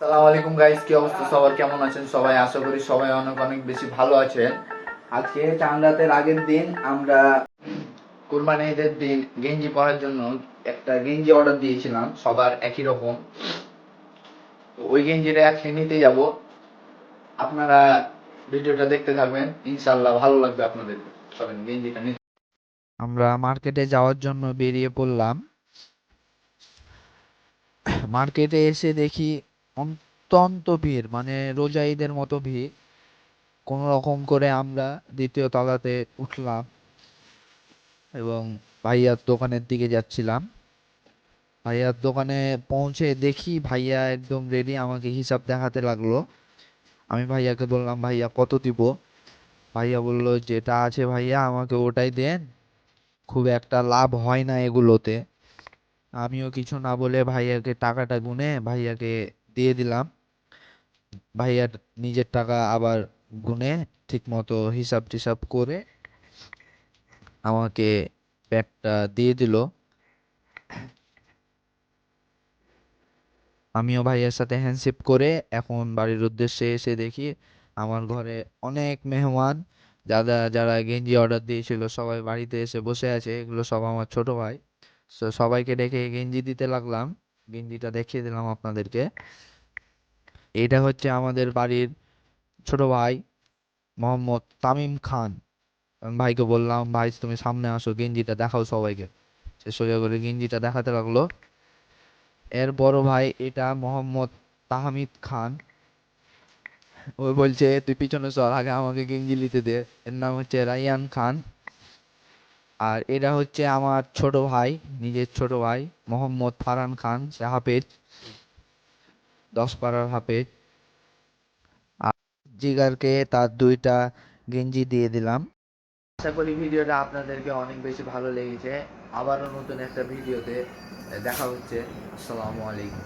আসসালামু আলাইকুম গাইস, কি অবস্থা সবার? কেমন আছেন সবাই? আশা করি সবাই অনেক অনেক বেশি ভালো আছেন। আজকে চাঁদ রাতের আগের দিন আমরা কুরবানি ঈদের দিন গেঞ্জি পরার জন্য একটা গেঞ্জি অর্ডার দিয়েছিলাম, সবার একই রকম। তো ওই গেঞ্জিটা আজকে নিতে যাব। আপনারা ভিডিওটা দেখতে থাকবেন, ইনশাআল্লাহ ভালো লাগবে আপনাদের। চলেন গেঞ্জিটা নিতে। আমরা মার্কেটে যাওয়ার জন্য বেরিয়ে পড়লাম। মার্কেটে এসে দেখি অত্যন্ত ভিড়, মানে রোজা ঈদের মতো ভিড়। কোনো রকম করে আমরা দ্বিতীয় তলাতে উঠলাম এবং ভাইয়ার দোকানের দিকে যাচ্ছিলাম। ভাইয়ার দোকানে পৌঁছে দেখি ভাইয়া একদম রেডি, আমাকে হিসাব দেখাতে লাগলো। আমি ভাইয়াকে বললাম, ভাইয়া কত দিব? ভাইয়া বলল, যেটা আছে ভাইয়া আমাকে ওটাই দেন, খুব একটা লাভ হয় না এগুলোতে। আমিও কিছু না বলে ভাইয়াকে টাকাটা গুনে ভাইয়াকে দিয়ে দিলাম। ভাইয়ার নিজের টাকা আবার গুনে ঠিক মতো হিসাব টিসাব করে আমাকে ব্যাগটা দিয়ে দিল। আমিও ভাইয়ের সাথে হ্যান্ডশেক করে এখন বাড়ির উদ্দেশ্যে এসে দেখি আমার ঘরে অনেক মেহমান, যারা যারা গেঞ্জি অর্ডার দিয়েছিল সবাই বাড়িতে এসে বসে আছে। এগুলো সব আমার ছোট ভাই। তো সবাইকে ডেকে গেঞ্জি দিতে লাগলাম। গেঞ্জিটা দেখিয়ে দিলাম আপনাদেরকে। এটা হচ্ছে আমাদের বাড়ির ছোট ভাই, মোহাম্মদ তামিম খান। আমি ভাইকে বললাম, ভাই তুমি সামনে আসো, গেঞ্জিটা দেখাও সবাইকে। সে সোজা করে গেঞ্জিটা দেখাতে লাগলো। এর বড় ভাই এটা মোহাম্মদ তাহমিদ খান। ও বলছে, তুই পিছনে সর, আগে আমাকে গেঞ্জি নিতে দে। এর নাম হচ্ছে রাইয়ান খান। আর এরা হচ্ছে আমার ছোট ভাই, নিজের ছোট ভাই, মোহাম্মদ ফারহান খান, সে হাফেজ, 10 পাড়ার হাফেজ। আর জিগারকে তার 2টা গেঞ্জি দিয়ে দিলাম। আশা করি ভিডিওটা আপনাদেরকে অনেক বেশি ভালো লেগেছে। আবারও নতুন একটা ভিডিওতে দেখা হচ্ছে। আসসালামু আলাইকুম।